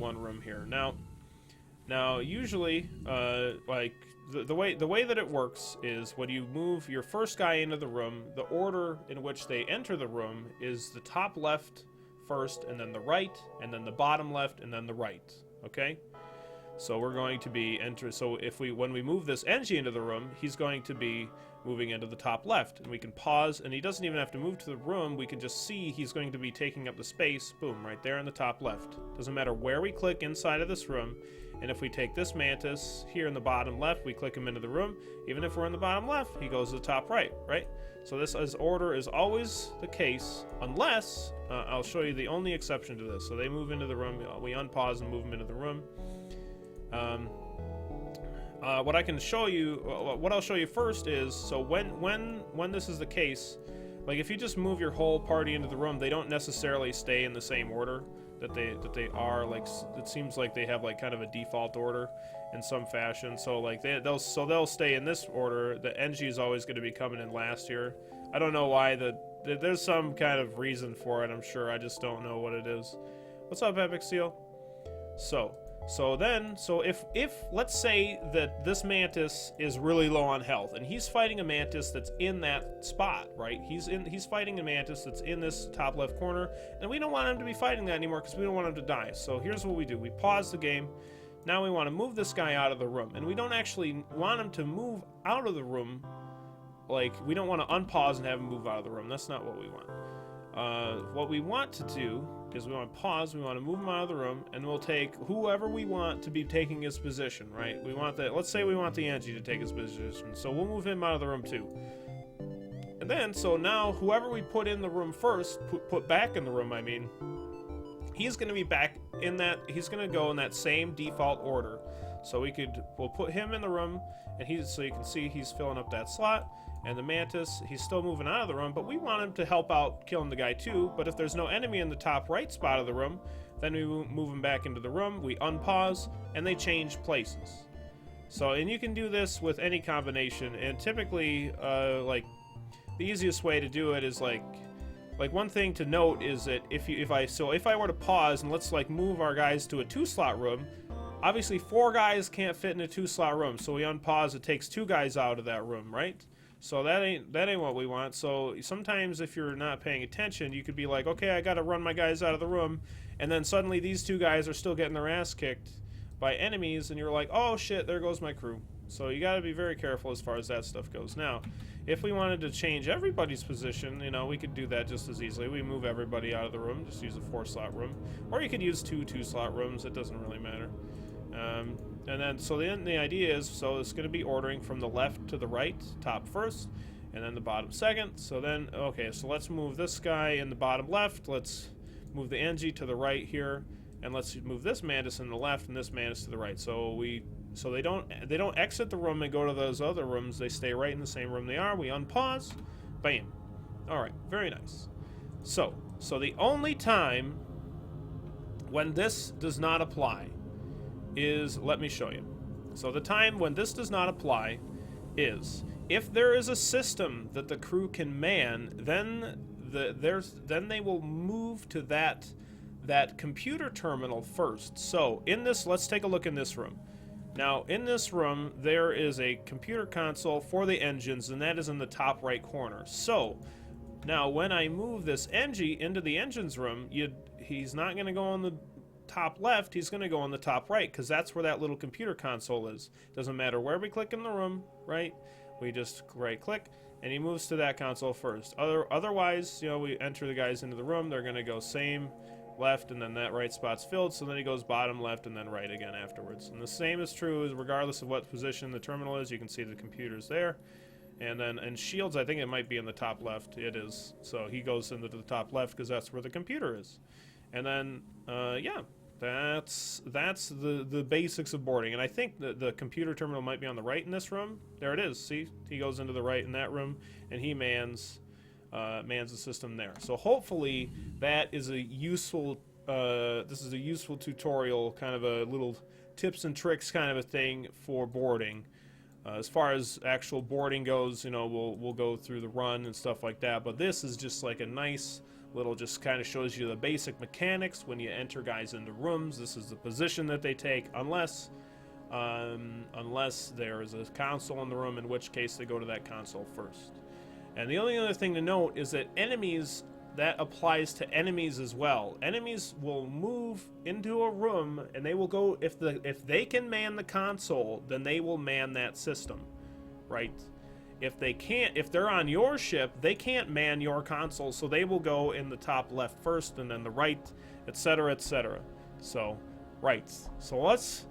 one room here. Now usually, like the way that it works is when you move your first guy into the room, the order in which they enter the room is the top left first, and then the right, and then the bottom left, and then the right. Okay. So we're going to be so when we move this Engie into the room, he's going to be moving into the top left, and we can pause, and he doesn't even have to move to the room. We can just see he's going to be taking up the space, boom, right there in the top left. Doesn't matter where we click inside of this room, and if we take this Mantis here in the bottom left, we click him into the room, even if we're in the bottom left, he goes to the top right, right? So this order is always the case, unless, I'll show you the only exception to this. So they move into the room, we unpause and move them into the room. What I can show you, what I'll show you first is, so when this is the case, like if you just move your whole party into the room, they don't necessarily stay in the same order that they are. Like it seems like they have like kind of a default order in some fashion. So like they'll stay in this order. The Engie is always going to be coming in last here. I don't know why there's some kind of reason for it. I'm sure, I just don't know what it is. What's up, Epic Seal? So if let's say that this Mantis is really low on health, and he's fighting a Mantis that's in that spot, right? He's fighting a Mantis that's in this top left corner, and we don't want him to be fighting that anymore because we don't want him to die. So here's what we do. We pause the game. Now we want to move this guy out of the room, and we don't actually want him to move out of the room. Like, we don't want to unpause and have him move out of the room. That's not what we want. What we want to do is we want to pause, we want to move him out of the room, and we'll take whoever we want to be taking his position, right? We want that. Let's say we want the Engie to take his position, so we'll move him out of the room too. And then, so now whoever we put in the room first, put back in the room, I mean, he's going to be back in that, he's going to go in that same default order. So we'll put him in the room, and so you can see he's filling up that slot. And the Mantis, he's still moving out of the room, but we want him to help out killing the guy too. But if there's no enemy in the top right spot of the room, then we move him back into the room, we unpause, and they change places. So, and you can do this with any combination, and typically, like, the easiest way to do it is like one thing to note is that if I were to pause and let's like move our guys to a 2-slot room, obviously 4 guys can't fit in a 2-slot room, so we unpause, it takes 2 guys out of that room, right? So that ain't what we want. So sometimes if you're not paying attention, you could be like, okay, I gotta run my guys out of the room, and then suddenly these 2 guys are still getting their ass kicked by enemies, and you're like, oh shit, there goes my crew. So you gotta be very careful as far as that stuff goes. Now, if we wanted to change everybody's position, you know, we could do that just as easily. We move everybody out of the room, just use a 4-slot room, or you could use 2 2-slot rooms. It doesn't really matter. And then, so the idea is, so it's going to be ordering from the left to the right, top first, and then the bottom second. So then, okay, so let's move this guy in the bottom left. Let's move the Engie to the right here, and let's move this Mantis in the left and this Mantis to the right. So they don't exit the room and go to those other rooms. They stay right in the same room they are. We unpause, bam. All right, very nice. So the only time when this does not apply is, let me show you. So the time when this does not apply is if there is a system that the crew can man, then they will move to that computer terminal first. So in this, let's take a look in this room. Now in this room there is a computer console for the engines, and that is in the top right corner. So now when I move this Engie into the engines room, he's not going to go on the top left, he's going to go on the top right, because that's where that little computer console is. Doesn't matter where we click in the room, right? We just right click and he moves to that console first. Otherwise, you know, we enter the guys into the room, they're going to go same left, and then that right spot's filled, so then he goes bottom left and then right again afterwards. And the same is true as regardless of what position the terminal is. You can see the computer's there. And then in shields, I think it might be in the top left. It is. So he goes into the top left because that's where the computer is. And then, yeah, that's the basics of boarding. And I think the computer terminal might be on the right in this room. There it is. See, he goes into the right in that room, and he mans the system there. So hopefully that is a useful. This is a useful tutorial, kind of a little tips and tricks kind of a thing for boarding. As far as actual boarding goes, you know, we'll go through the run and stuff like that. But this is just like a nice Little just kind of shows you the basic mechanics. When you enter guys into rooms, this is the position that they take, unless there is a console in the room, in which case they go to that console first. And the only other thing to note is that enemies, that applies to enemies as well. Enemies will move into a room, and they will go, if they can man the console, then they will man that system, right? If they can't, if they're on your ship, they can't man your console, so they will go in the top left first, and then the right, etc., etc. So, right. So let's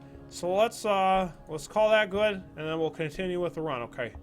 call that good, and then we'll continue with the run. Okay.